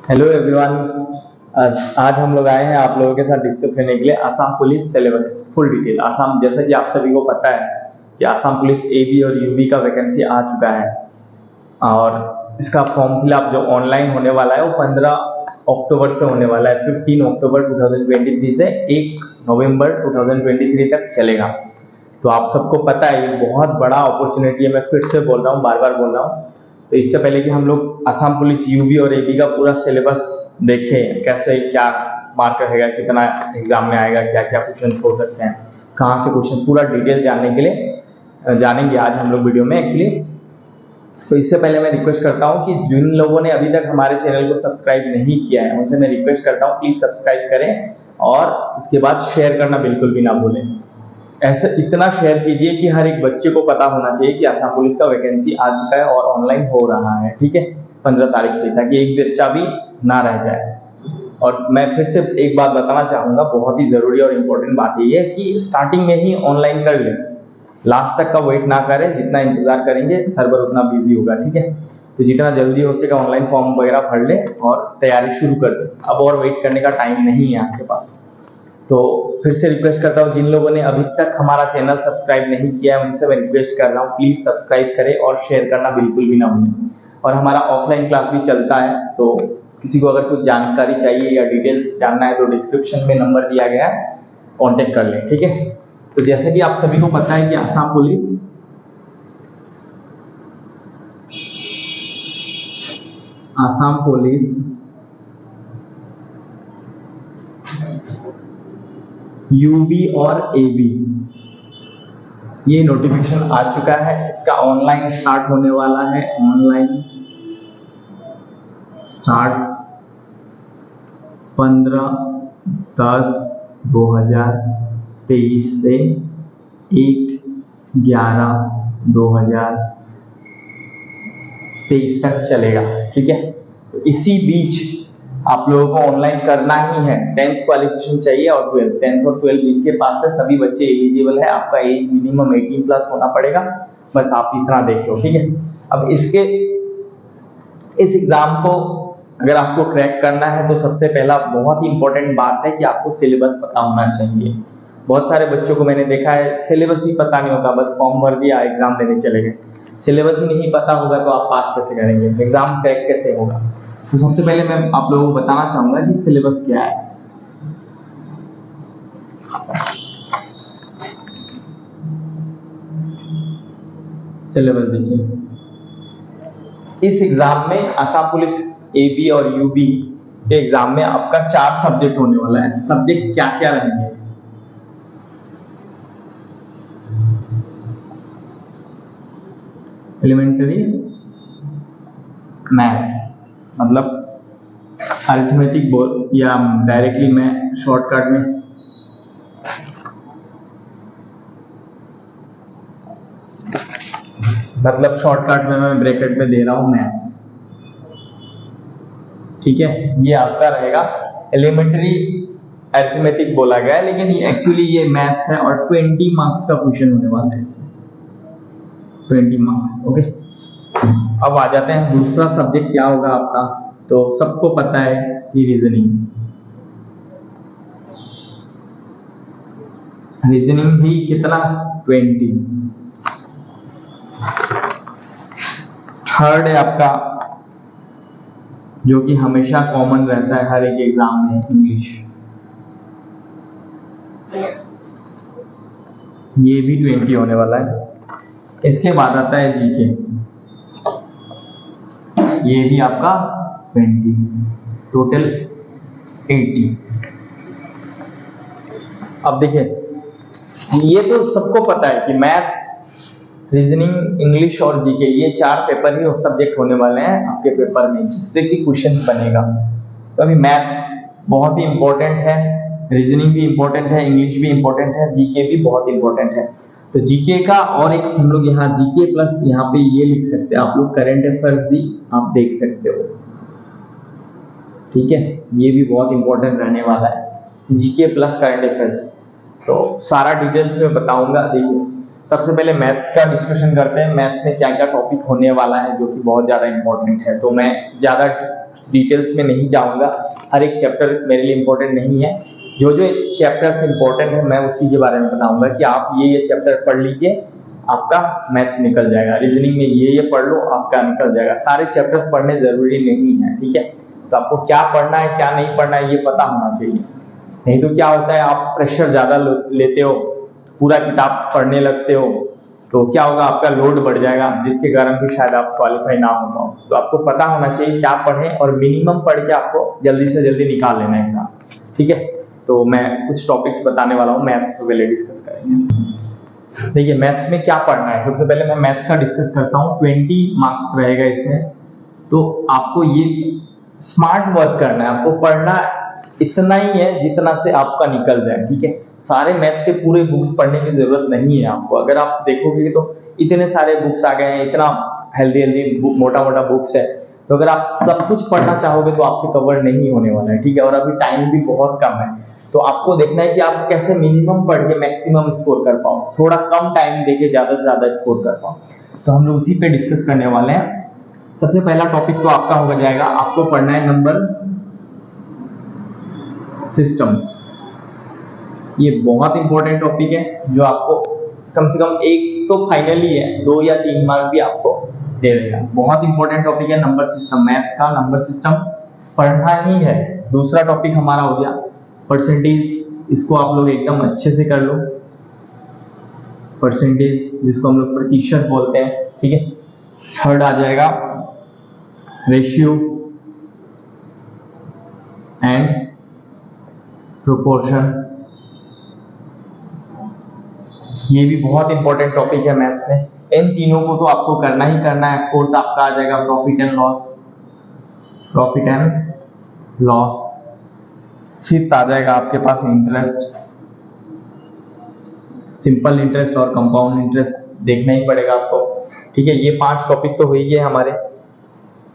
Hello everyone. आज हम लोग आए हैं आप लोगों के साथ डिस्कस करने के लिए Assam police syllabus full detail. Assam, जैसा कि आप सभी को पता है कि आसाम पुलिस एबी और यूबी का वैकेंसी आ चुका है और इसका फॉर्म फिलअप जो ऑनलाइन होने वाला है वो 15 अक्टूबर से होने वाला है। 15 अक्टूबर 2023 से 1 नवंबर 2023 तक चलेगा। तो आप सबको पता है ये बहुत बड़ा अपॉर्चुनिटी है। मैं फिर से बोल रहा हूँ, बार बार बोल रहा हूँ। तो इससे पहले कि हम लोग आसाम पुलिस यूबी और एबी का पूरा सिलेबस देखें, कैसे क्या मार्क रहेगा, कितना एग्जाम में आएगा, क्या क्या क्वेश्चन हो सकते हैं, कहाँ से क्वेश्चन, पूरा डिटेल जानने के लिए जानेंगे आज हम लोग वीडियो में एक्चुअली। तो इससे पहले मैं रिक्वेस्ट करता हूँ कि जिन लोगों ने अभी तक हमारे चैनल को सब्सक्राइब नहीं किया है उनसे मैं रिक्वेस्ट करता हूँ प्लीज सब्सक्राइब करें और इसके बाद शेयर करना बिल्कुल भी ना भूलें। ऐसे इतना शेयर कीजिए कि हर एक बच्चे को पता होना चाहिए कि आसाम पुलिस का वैकेंसी आ चुका है और ऑनलाइन हो रहा है, ठीक है, 15 तारीख से, ताकि एक बच्चा भी ना रह जाए। और मैं फिर से एक बात बताना चाहूंगा, बहुत ही जरूरी और इम्पोर्टेंट बात ये है कि स्टार्टिंग में ही ऑनलाइन कर ले, लास्ट तक का वेट ना करें। जितना इंतजार करेंगे सर्वर उतना बिजी होगा, ठीक है। तो जितना जल्दी हो सके ऑनलाइन फॉर्म वगैरह भर ले और तैयारी शुरू कर दे। अब और वेट करने का टाइम नहीं है आपके पास। तो फिर से रिक्वेस्ट करता हूँ जिन लोगों ने अभी तक हमारा चैनल सब्सक्राइब नहीं किया है उनसे मैं रिक्वेस्ट कर रहा हूँ प्लीज सब्सक्राइब करें और शेयर करना बिल्कुल भी ना भूलें। और हमारा ऑफलाइन क्लास भी चलता है, तो किसी को अगर कुछ जानकारी चाहिए या डिटेल्स जानना है तो डिस्क्रिप्शन में नंबर दिया गया है, कॉन्टेक्ट कर लें, ठीक है। तो जैसे कि आप सभी को पता है कि आसाम पुलिस यूबी और एबी ये नोटिफिकेशन आ चुका है। इसका ऑनलाइन स्टार्ट होने वाला है। ऑनलाइन स्टार्ट 15/10/2023 से 1/11/2023 तक चलेगा, ठीक है। तो इसी बीच आप लोगों को ऑनलाइन करना ही है। 10th क्वालिफिकेशन चाहिए और 12th, 10th और 12th जिनके पास है सभी बच्चे एलिजिबल है। आपका एज मिनिमम 18 प्लस होना पड़ेगा, बस आप इतना देख लो, ठीक है। अब इस एग्जाम को अगर आपको क्रैक करना है तो सबसे पहला बहुत ही इंपॉर्टेंट बात है कि आपको सिलेबस पता होना चाहिए। बहुत सारे बच्चों को मैंने देखा है सिलेबस ही पता नहीं होता, बस फॉर्म भर दिया एग्जाम देने चले गए। सिलेबस ही नहीं पता होगा तो आप पास कैसे करेंगे, एग्जाम क्रैक कैसे होगा। तो सबसे पहले मैं आप लोगों को बताना चाहूंगा कि सिलेबस क्या है। सिलेबस देखिए, इस एग्जाम में आसाम पुलिस एबी और यूबी के एग्जाम में आपका 4 सब्जेक्ट होने वाला है। सब्जेक्ट क्या क्या रहेंगे? एलिमेंट्री मैथ, मतलब अरिथमेटिक बोल, या डायरेक्टली मैं शॉर्टकट में शॉर्टकट में मैं ब्रैकेट में दे रहा हूं मैथ्स, ठीक है। ये आपका रहेगा एलिमेंट्री अरिथमेटिक बोला गया है, लेकिन एक्चुअली ये मैथ्स है और 20 मार्क्स का क्वेश्चन होने वाला है इसमें, 20 मार्क्स, ओके। अब आ जाते हैं दूसरा सब्जेक्ट क्या होगा आपका। तो सबको पता है कि रीजनिंग भी कितना, 20। थर्ड है आपका जो कि हमेशा कॉमन रहता है हर एक एग्जाम में, इंग्लिश। ये भी 20 होने वाला है। इसके बाद आता है जीके, ये भी आपका 20, टोटल 80। अब देखिए, ये तो सबको पता है कि मैथ्स, रीजनिंग, इंग्लिश और जीके ये 4 पेपर ही सब्जेक्ट होने वाले हैं आपके पेपर में, जिससे कि क्वेश्चंस बनेगा। तो अभी मैथ्स बहुत ही इंपॉर्टेंट है, रीजनिंग भी इंपॉर्टेंट है, इंग्लिश भी इंपॉर्टेंट है, जीके भी बहुत इंपॉर्टेंट है। तो जीके का और एक हम लोग यहाँ जीके प्लस यहाँ पे ये लिख सकते हैं आप लोग, करंट अफेयर्स भी आप देख सकते हो, ठीक है। ये भी बहुत इंपॉर्टेंट रहने वाला है, जीके प्लस करंट अफेयर्स। तो सारा डिटेल्स में बताऊंगा। देखिए, सबसे पहले मैथ्स का डिस्कशन करते हैं। मैथ्स में क्या क्या टॉपिक होने वाला है जो कि बहुत ज्यादा इंपॉर्टेंट है। तो मैं ज्यादा डिटेल्स में नहीं जाऊंगा, हर एक चैप्टर मेरे लिए इंपॉर्टेंट नहीं है। जो जो चैप्टर्स इंपॉर्टेंट है मैं उसी के बारे में बताऊंगा कि आप ये चैप्टर पढ़ लीजिए, आपका मैथ्स निकल जाएगा। रीजनिंग में ये पढ़ लो, आपका निकल जाएगा। सारे चैप्टर्स पढ़ने जरूरी नहीं है, ठीक है। तो आपको क्या पढ़ना है क्या नहीं पढ़ना है ये पता होना चाहिए, नहीं तो क्या होता है आप प्रेशर ज्यादा लेते हो, पूरा किताब पढ़ने लगते हो, तो क्या होगा आपका लोड बढ़ जाएगा, जिसके कारण भी शायद आप क्वालिफाई ना हो पाओ। तो आपको पता होना चाहिए क्या पढ़ें और मिनिमम पढ़ के आपको जल्दी से जल्दी निकाल लेना है एग्जाम, ठीक है। तो मैं कुछ टॉपिक्स बताने वाला हूँ, मैथ्स पे पहले डिस्कस करेंगे। देखिए मैथ्स में क्या पढ़ना है, सबसे पहले मैं मैथ्स का डिस्कस करता हूँ। 20 मार्क्स रहेगा इसमें, तो आपको ये स्मार्ट वर्क करना है, आपको पढ़ना इतना ही है जितना से आपका निकल जाए, ठीक है। सारे मैथ्स के पूरे बुक्स पढ़ने की जरूरत नहीं है आपको। अगर आप देखोगे तो इतने सारे बुक्स आ गए हैं, इतना हेल्दी हेल्दी मोटा मोटा बुक्स है, तो अगर आप सब कुछ पढ़ना चाहोगे तो आपसे कवर नहीं होने वाला है, ठीक है। और अभी टाइम भी बहुत कम है, तो आपको देखना है कि आप कैसे मिनिमम पढ़ के मैक्सिमम स्कोर कर पाओ, थोड़ा कम टाइम देके ज्यादा से ज्यादा स्कोर कर पाओ। तो हम लोग उसी पे डिस्कस करने वाले हैं। सबसे पहला टॉपिक तो आपका हो जाएगा, आपको पढ़ना है नंबर सिस्टम। ये बहुत इंपॉर्टेंट टॉपिक है जो आपको कम से कम एक तो फाइनली है, 2 या 3 मार्क भी आपको दे देगा। बहुत इंपॉर्टेंट टॉपिक है नंबर सिस्टम, मैथ्स का नंबर सिस्टम पढ़ना ही है। दूसरा टॉपिक हमारा हो गया परसेंटेज, इसको आप लोग एकदम अच्छे से कर लो, परसेंटेज जिसको हम लोग प्रतिशत बोलते हैं, ठीक है। थर्ड आ जाएगा रेशियो एंड प्रोपोर्शन, ये भी बहुत इंपॉर्टेंट टॉपिक है मैथ्स में। इन तीनों को तो आपको करना ही करना है। फोर्थ आपका आ जाएगा profit and loss, profit and loss. Fifth आ जाएगा आपके पास इंटरेस्ट, सिंपल इंटरेस्ट और कंपाउंड इंटरेस्ट देखना ही पड़ेगा आपको, ठीक है। ये 5 टॉपिक तो हो ही गए हमारे।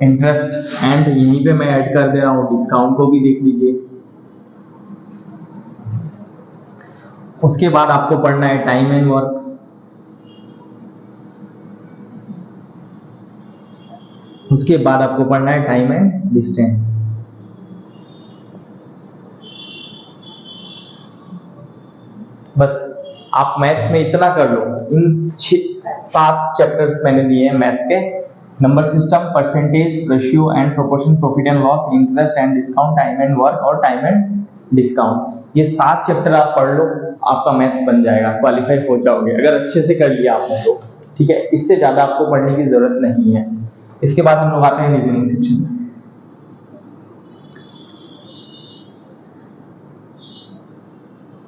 इंटरेस्ट एंड यहीं पे मैं ऐड कर दे रहा हूँ डिस्काउंट को भी देख लीजिए। उसके बाद आपको पढ़ना है टाइम एंड वर्क, उसके बाद आपको पढ़ना है टाइम एंड डिस्टेंस। बस आप मैथ्स में इतना कर लो। इन 7 चैप्टर्स मैंने दिए हैं मैथ्स के, number system, percentage, ratio and proportion, profit and loss, interest and discount, time and work और टाइम एंड डिस्काउंट। ये 7 चैप्टर आप पढ़ लो, आपका मैथ्स बन जाएगा, क्वालिफाई हो जाओगे अगर अच्छे से कर लिया आपने तो, ठीक है। इससे ज्यादा आपको पढ़ने की जरूरत नहीं है। इसके बाद हम लोग आते हैं रीजनिंग सेक्शन में।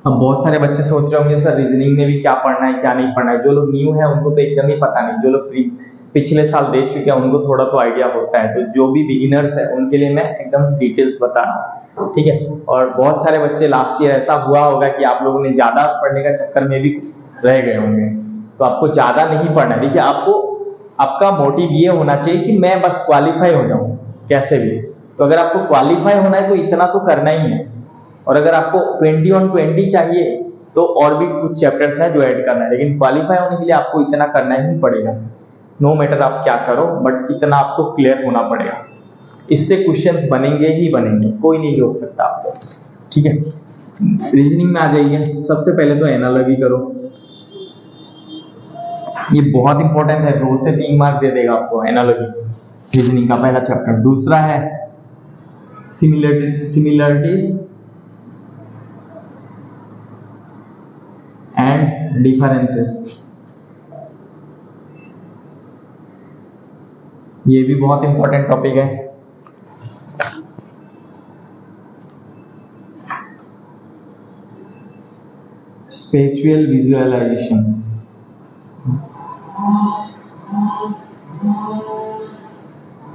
अब बहुत सारे बच्चे सोच रहे होंगे सर रीजनिंग में भी क्या पढ़ना है क्या नहीं पढ़ना है। जो लोग न्यू है उनको तो एकदम ही पता नहीं, जो लोग पिछले साल देख चुके हैं उनको थोड़ा तो आइडिया होता है। तो जो भी बिगिनर्स है उनके लिए मैं एकदम डिटेल्स बता रहा हूँ, ठीक है। और बहुत सारे बच्चे लास्ट ईयर ऐसा हुआ होगा कि आप लोगों ने ज्यादा पढ़ने का चक्कर में भी रह गए होंगे, तो आपको ज्यादा नहीं पढ़ना है। देखिए आपको, आपका मोटिव ये होना चाहिए कि मैं बस क्वालिफाई हो जाऊं कैसे भी। तो अगर आपको क्वालिफाई होना है तो इतना तो करना ही है। और अगर आपको 20 on 20 चाहिए तो और भी कुछ चैप्टर्स हैं जो ऐड करना है, लेकिन क्वालिफाई होने के लिए आपको इतना करना ही पड़ेगा। नो मैटर आप क्या करो, बट इतना आपको क्लियर होना पड़ेगा। इससे क्वेश्चंस बनेंगे ही बनेंगे, कोई नहीं रोक सकता आपको, ठीक है। रीजनिंग में आ जाइए। सबसे पहले तो एनालॉजी करो, ये बहुत इंपॉर्टेंट है, 2 से 3 मार्क दे देगा आपको एनालॉजी, रीजनिंग का पहला चैप्टर। दूसरा है सिमिलरिटीज एंड डिफरेंसेस, ये भी बहुत इंपॉर्टेंट टॉपिक है। स्पेचुअल विजुअलाइजेशन,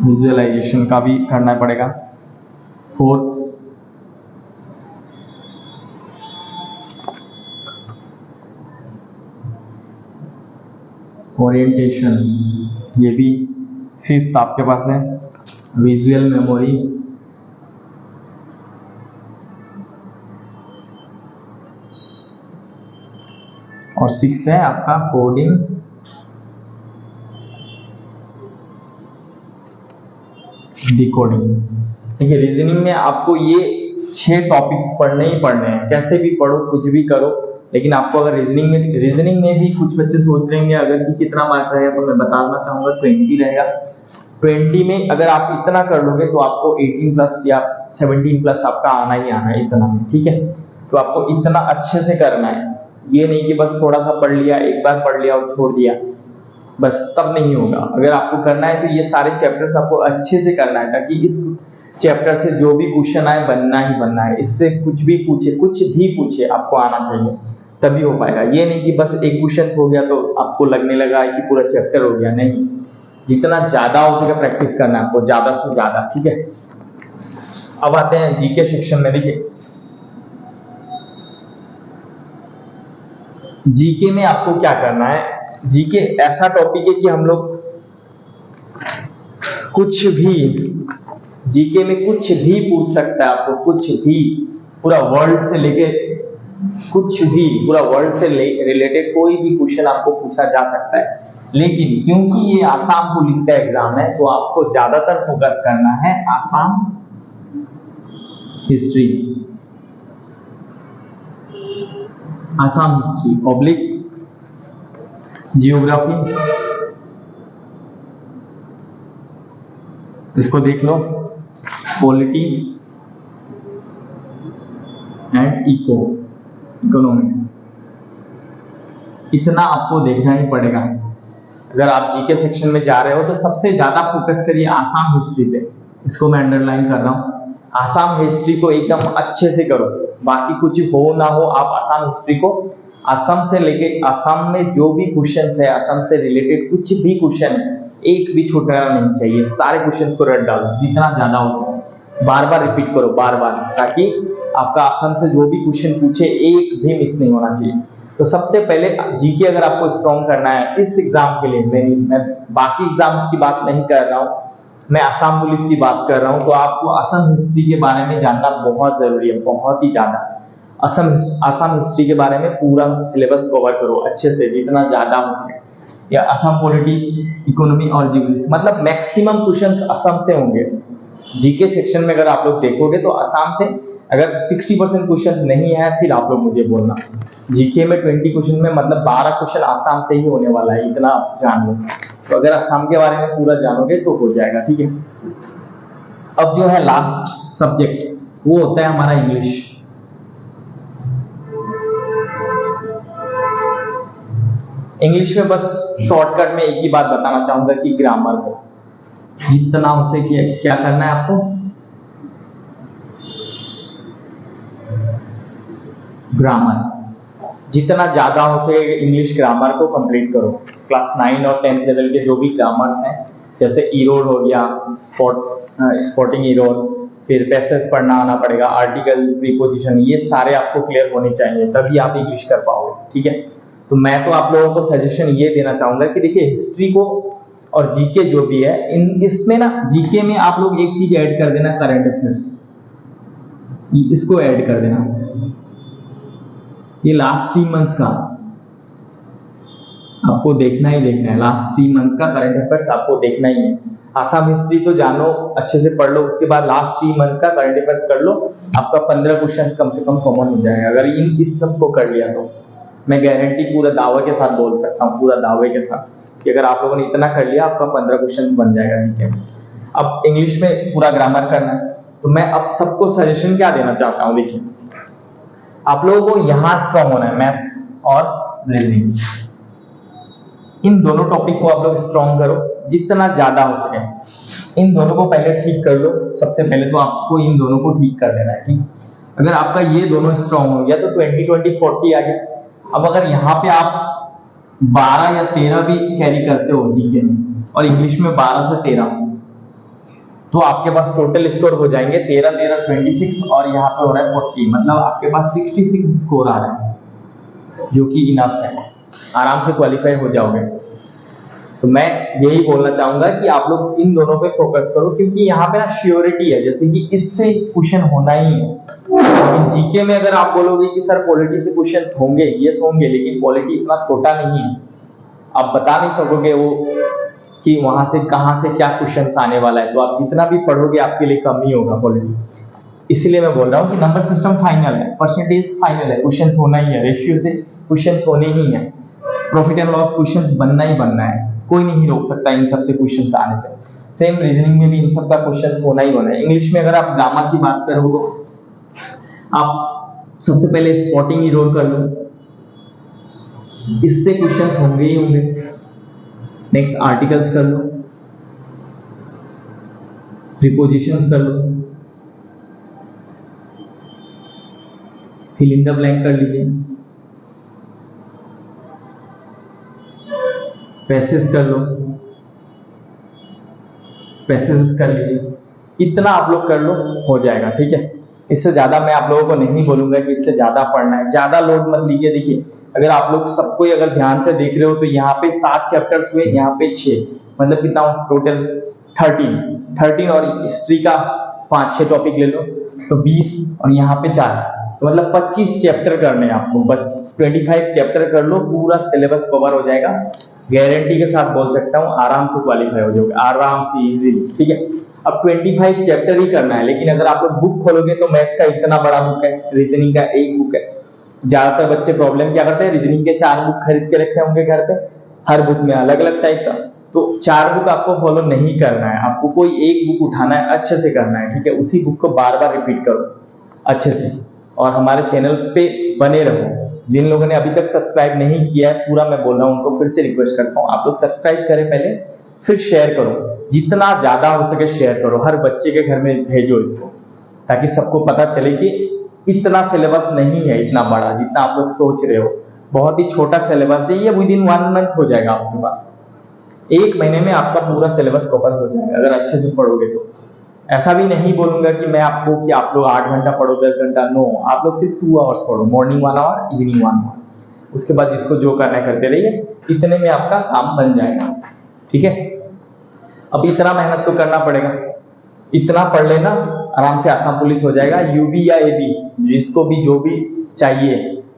विजुअलाइजेशन का भी करना पड़ेगा। फोर्थ ओरिएंटेशन, ये भी। फिफ्थ आपके पास है विजुअल मेमोरी, और 6 है आपका कोडिंग डिकोडिंग। देखिए रीजनिंग में आपको ये 6 टॉपिक्स पढ़ने ही पढ़ने हैं, कैसे भी पढ़ो कुछ भी करो। लेकिन आपको अगर रीजनिंग में भी कुछ बच्चे सोच रहे हैं अगर कि कितना मार्क रहेगा, तो मैं बताना चाहूंगा 20 रहेगा। 20 में अगर आप इतना कर लोगे तो आपको 18 प्लस या 17 प्लस आपका आना ही आना है इतना में, ठीक है। तो आपको इतना अच्छे से करना है, ये नहीं कि बस थोड़ा सा पढ़ लिया, एक बार पढ़ लिया और छोड़ दिया, बस तब नहीं होगा। अगर आपको करना है तो ये सारे चैप्टर्स आपको अच्छे से करना है, ताकि इस चैप्टर से जो भी क्वेश्चन आए बनना ही बनना है। इससे कुछ भी पूछे आपको आना चाहिए, तभी हो पाएगा। ये नहीं कि बस एक क्वेश्चन हो गया तो आपको लगने लगा कि पूरा चैप्टर हो गया, नहीं। जितना ज्यादा हो सके प्रैक्टिस करना है आपको, ज्यादा से ज्यादा, ठीक है। अब आते हैं जीके सेक्शन में। देखिए जीके में आपको क्या करना है, जीके ऐसा टॉपिक है कि हम लोग कुछ भी, जीके में कुछ भी पूछ सकता है आपको, कुछ भी, पूरा वर्ल्ड से लेके कुछ भी, पूरा वर्ल्ड से रिलेटेड कोई भी क्वेश्चन आपको पूछा जा सकता है। लेकिन क्योंकि ये आसाम पुलिस का एग्जाम है, तो आपको ज्यादातर फोकस करना है Assam history, Assam history oblique geography, इसको देख लो, पॉलिटी एंड इकोनॉमिक्स, इतना आपको देखना ही पड़ेगा। अगर आप जीके सेक्शन में जा रहे हो तो सबसे ज्यादा फोकस करिए आसाम हिस्ट्री पे, इसको मैं अंडरलाइन कर रहा हूं। आसाम हिस्ट्री को एकदम अच्छे से करो, बाकी कुछ हो ना हो, आप आसाम हिस्ट्री को, असम से लेके, असम में जो भी क्वेश्चन है, असम से रिलेटेड कुछ भी क्वेश्चन है, एक भी छूटना नहीं चाहिए, सारे क्वेश्चन को रट डालो जितना ज्यादा हो सके, बार बार रिपीट करो, बार बार, ताकि आपका असम से जो भी क्वेश्चन पूछे एक भी मिस नहीं होना चाहिए। तो सबसे पहले जीके अगर आपको स्ट्रॉन्ग करना है इस एग्जाम के लिए, मैं बाकी एग्जाम्स की बात नहीं कर रहा हूं, मैं आसाम पुलिस की बात कर रहा हूं, तो आपको असम हिस्ट्री के बारे में जानना बहुत जरूरी है, बहुत ही ज्यादा। असम हिस्ट्री के बारे में पूरा सिलेबस कवर करो अच्छे से, जितना ज्यादा हो सके, या असम पॉलिटी, इकोनॉमी और जियोग्राफी, मतलब मैक्सिमम क्वेश्चंस असम से होंगे। जीके सेक्शन में अगर आप लोग देखोगे तो असम से अगर 60% क्वेश्चंस नहीं है, फिर आप लोग मुझे बोलना। जीके में 20 क्वेश्चन में मतलब 12 क्वेश्चन आसाम से ही होने वाला है, इतना जान लो। तो अगर असम के बारे में पूरा जानोगे तो हो जाएगा, ठीक है। अब जो है लास्ट सब्जेक्ट वो होता है हमारा इंग्लिश। इंग्लिश में बस शॉर्टकट में एक ही बात बताना चाहूंगा कि ग्रामर को जितना हो सके क्या करना है आपको, ग्रामर जितना ज्यादा हो सके इंग्लिश ग्रामर को कंप्लीट करो। क्लास 9 और 10th लेवल के जो भी ग्रामर्स हैं, जैसे ईरोड हो गया, स्पॉटिंग ईरोड, फिर पैसेज पढ़ना आना पड़ेगा, आर्टिकल, प्रीपोजिशन, ये सारे आपको क्लियर होने चाहिए, तभी आप इंग्लिश कर पाओगे, ठीक है। तो मैं तो आप लोगों को सजेशन ये देना चाहूंगा कि देखिए हिस्ट्री को और जीके जो भी है, इसमें ना जीके में आप लोग एक चीज ऐड कर देना, करंट अफेयर्स, इसको ऐड कर देना। ये लास्ट 3 मंथ्स का आपको देखना ही देखना है, लास्ट 3 मंथ का करंट अफेयर्स आपको देखना ही है। आसाम हिस्ट्री तो जानो, अच्छे से पढ़ लो, उसके बाद लास्ट 3 मंथ का करंट अफेयर्स कर लो, आपका 15 क्वेश्चन कम से कम कॉमन हो जाएगा। अगर इस सब को कर लिया तो मैं गारंटी पूरा दावे के साथ बोल सकता हूँ, पूरा दावे के साथ, कि अगर आप लोगों ने इतना कर लिया आपका 15 क्वेश्चन बन जाएगा, ठीक है। अब इंग्लिश में पूरा ग्रामर करना है, तो मैं अब सबको सजेशन क्या देना चाहता हूँ, देखिए आप लोगों को यहां स्ट्रॉन्ग होना है, मैथ्स और रीजनिंग, इन दोनों टॉपिक को आप लोग स्ट्रॉन्ग करो जितना ज्यादा हो सके। इन दोनों को पहले ठीक कर लो, सबसे पहले तो आपको इन दोनों को ठीक कर देना है, ठीक। अगर आपका ये दोनों स्ट्रॉन्ग हो गया तो 20-20-40 आ गया। अब अगर यहाँ पे आप 12 या 13 भी कैरी करते हो जीके में, और इंग्लिश में 12 से 13, तो आपके पास टोटल स्कोर हो जाएंगे 13-13 26, और यहाँ पे हो रहा है 40, मतलब आपके पास 66 स्कोर आ रहा है, जो कि इनफ है, आराम से क्वालिफाई हो जाओगे। तो मैं यही बोलना चाहूंगा कि आप लोग इन दोनों पे फोकस करो, क्योंकि यहाँ पे ना श्योरिटी है, जैसे कि इससे क्वेश्चन होना ही है। लेकिन जीके में अगर आप बोलोगे कि सर पॉलिटी से क्वेश्चंस होंगे, यस होंगे, लेकिन पॉलिटी इतना छोटा नहीं है, आप बता नहीं सकोगे वो कि वहां से कहां से क्या क्वेश्चंस आने वाला है, तो आप जितना भी पढ़ोगे आपके लिए कम ही होगा ऑलरेडी। इसीलिए मैं बोल रहा हूँ कि नंबर सिस्टम फाइनल है, परसेंटेज फाइनल है, क्वेश्चंस होना ही है, रेशियो से क्वेश्चंस होने ही है, प्रॉफिट एंड लॉस क्वेश्चंस बनना ही बनना है, कोई नहीं रोक सकता इन सब से क्वेश्चंस आने से। सेम रीजनिंग में भी इन सब का क्वेश्चंस होना ही होना है। इंग्लिश में अगर आप ग्रामर की बात करो तो आप सबसे पहले स्पॉटिंग इरोर कर लो, इससे क्वेश्चंस होंगे ही होंगे। नेक्स्ट आर्टिकल्स कर लो, प्रीपोजिशंस कर लो, फिल इन द ब्लैंक कर लीजिए, पैसेज कर लो, पैसेज कर लीजिए, इतना आप लोग कर लो, हो जाएगा। ठीक है, इससे ज्यादा मैं आप लोगों को नहीं बोलूंगा कि इससे ज्यादा पढ़ना है, ज्यादा लोड मत लीजिए। देखिए अगर आप लोग सबको अगर ध्यान से देख रहे हो तो यहाँ पे 7 चैप्टर्स हुए, यहाँ पे 6, मतलब कितना टोटल 13 और हिस्ट्री का 5-6 टॉपिक ले लो तो 20 और यहाँ पे 4, तो मतलब 25 चैप्टर करने हैं आपको, बस 25 चैप्टर कर लो, पूरा सिलेबस कवर हो जाएगा। गारंटी के साथ बोल सकता हूँ आराम से क्वालिफाई हो जाओगे, आराम से इजीली। ठीक है, अब 25 चैप्टर ही करना है, लेकिन अगर आप लोग बुक खोलोगे तो मैथ्स का इतना बड़ा बुक है, रीजनिंग का एक बुक है। ज्यादातर बच्चे प्रॉब्लम क्या करते हैं, रीजनिंग के 4 बुक खरीद के रखे होंगे घर पे, हर बुक में अलग अलग टाइप का, तो 4 बुक आपको फॉलो नहीं करना है, आपको कोई एक बुक उठाना है, अच्छे से करना है। ठीक है, उसी बुक को बार बार रिपीट करो अच्छे से, और हमारे चैनल पे बने रहो। जिन लोगों ने अभी तक सब्सक्राइब नहीं किया है, पूरा मैं बोल रहा हूँ उनको फिर से रिक्वेस्ट करता हूँ, आप लोग सब्सक्राइब करें पहले, फिर शेयर करो, जितना ज्यादा हो सके शेयर करो, हर बच्चे के घर में भेजो इसको, ताकि सबको पता चले कि इतना सिलेबस नहीं है इतना बड़ा जितना आप लोग सोच रहे हो, बहुत ही छोटा सिलेबस है ये, विद इन 1 मंथ हो जाएगा आपके पास, 1 महीने में आपका पूरा सिलेबस कवर हो जाएगा अगर अच्छे से पढ़ोगे तो। ऐसा भी नहीं बोलूंगा कि मैं आपको कि आप लोग 8 घंटा पढ़ो, 10 घंटा, नो, आप लोग सिर्फ 2 आवर्स पढ़ो, मॉर्निंग 1 आवर, इवनिंग 1 आवर, उसके बाद जिसको जो करना है करते रहिए, इतने में आपका काम बन जाएगा। ठीक है, अब इतना मेहनत तो करना पड़ेगा, इतना पढ़ लेना, आराम से आसाम पुलिस हो जाएगा, यूबी या एबी, जिसको भी जो भी चाहिए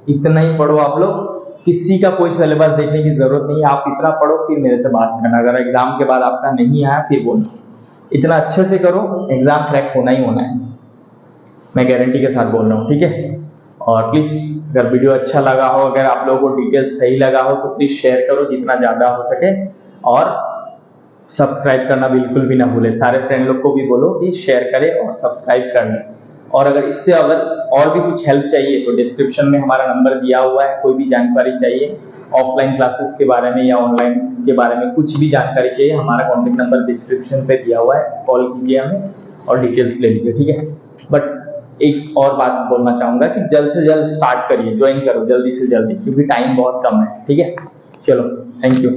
इतना ही पढ़ो आप लोग, किसी का कोई सिलेबस देखने की जरूरत नहीं है, आप इतना पढ़ो फिर मेरे से बात करना, अगर एग्जाम के बाद आपका नहीं आया फिर बोलो, इतना अच्छे से करो, एग्जाम क्रैक होना ही होना है, मैं गारंटी के साथ बोल रहा हूँ। ठीक है, और प्लीज अगर वीडियो अच्छा लगा हो, अगर आप लोगों को डिटेल्स सही लगा हो तो प्लीज शेयर करो जितना ज्यादा हो सके, और सब्सक्राइब करना बिल्कुल भी ना भूले, सारे फ्रेंड लोग को भी बोलो कि शेयर करें और सब्सक्राइब कर लें। और अगर इससे अगर और भी कुछ हेल्प चाहिए तो डिस्क्रिप्शन में हमारा नंबर दिया हुआ है, कोई भी जानकारी चाहिए ऑफलाइन क्लासेस के बारे में या ऑनलाइन के बारे में, कुछ भी जानकारी चाहिए, हमारा कॉन्टेक्ट नंबर डिस्क्रिप्शन पे दिया हुआ है, कॉल कीजिए हमें और डिटेल्स ले लीजिए। ठीक है, बट एक और बात बोलना चाहूंगा कि जल्द से जल्द स्टार्ट करिए, ज्वाइन करो जल्दी से जल्दी, क्योंकि टाइम बहुत कम है। ठीक है, चलो, थैंक यू।